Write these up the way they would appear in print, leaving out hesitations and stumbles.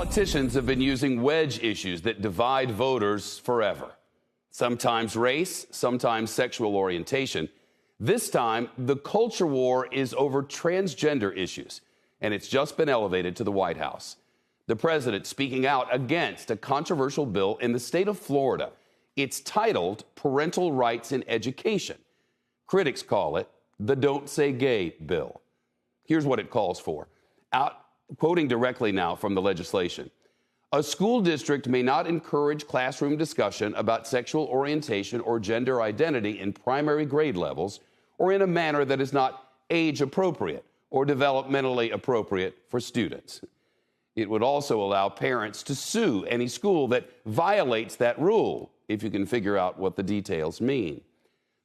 Politicians have been using wedge issues that divide voters forever. Sometimes race, sometimes sexual orientation. This time, the culture war is over transgender issues, and it's just been elevated to the White House. The president speaking out against a controversial bill in the state of Florida. It's titled Parental Rights in Education. Critics call it the Don't Say Gay bill. Here's what it calls for. Quoting directly now from the legislation. A school district may not encourage classroom discussion about sexual orientation or gender identity in primary grade levels or in a manner that is not age appropriate or developmentally appropriate for students. It would also allow parents to sue any school that violates that rule, if you can figure out what the details mean.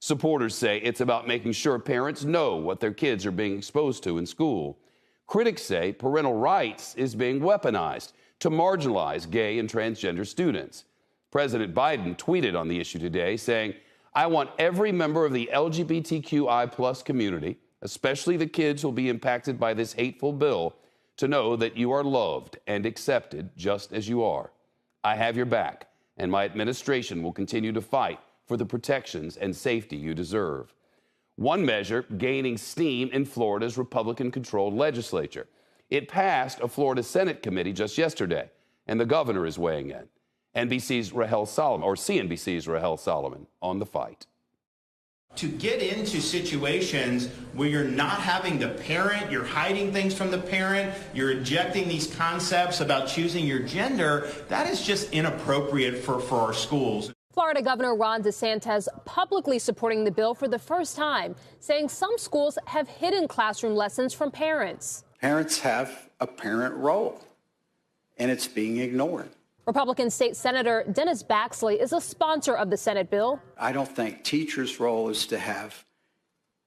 Supporters say it's about making sure parents know what their kids are being exposed to in school. Critics say parental rights is being weaponized to marginalize gay and transgender students. President Biden tweeted on the issue today saying, "I want every member of the LGBTQI+ community, especially the kids who will be impacted by this hateful bill, to know that you are loved and accepted just as you are. I have your back, and my administration will continue to fight for the protections and safety you deserve." One measure gaining steam in Florida's Republican-controlled legislature. It passed a Florida Senate committee just yesterday, and the governor is weighing in. CNBC's Rahel Solomon on the fight. To get into situations where you're not having the parent, you're hiding things from the parent, you're injecting these concepts about choosing your gender, that is just inappropriate for our schools. Florida Governor Ron DeSantis publicly supporting the bill for the first time, saying some schools have hidden classroom lessons from parents. Parents have a parent role, and it's being ignored. Republican State Senator Dennis Baxley is a sponsor of the Senate bill. I don't think teachers' role is to have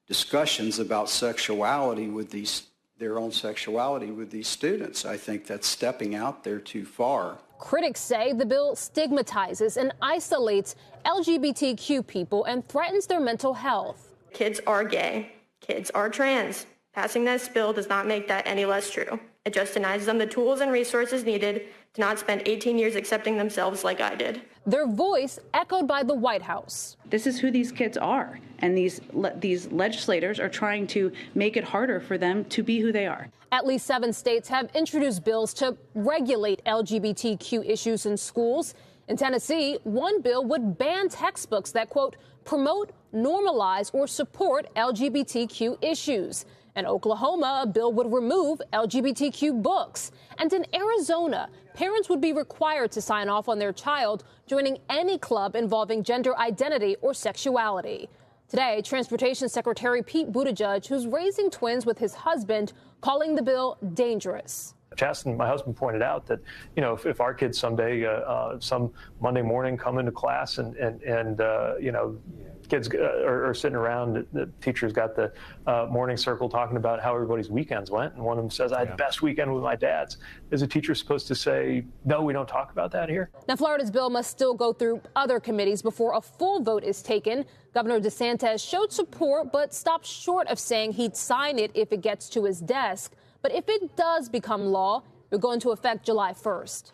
discussions about sexuality with their own sexuality with these students. I think that's stepping out there too far. Critics say the bill stigmatizes and isolates LGBTQ people and threatens their mental health. Kids are gay. Kids are trans. Passing this bill does not make that any less true. It just denies them the tools and resources needed to not spend 18 years accepting themselves like I did. Their voice echoed by the White House. This is who these kids are, and these legislators are trying to make it harder for them to be who they are. At least 7 states have introduced bills to regulate LGBTQ issues in schools. In Tennessee, one bill would ban textbooks that, quote, promote, normalize, or support LGBTQ issues. In Oklahoma, a bill would remove LGBTQ books. And in Arizona, parents would be required to sign off on their child joining any club involving gender identity or sexuality. Today, Transportation Secretary Pete Buttigieg, who's raising twins with his husband, calling the bill dangerous. Chasten, my husband, pointed out that, you know, if our kids someday, some Monday morning come into class and you know, kids are sitting around, the teacher's got the morning circle talking about how everybody's weekends went, and one of them says, I had the best weekend with my dad's. Is a teacher supposed to say, no, we don't talk about that here? Now, Florida's bill must still go through other committees before a full vote is taken. Governor DeSantis showed support, but stopped short of saying he'd sign it if it gets to his desk. But if it does become law, it will go into effect July 1st.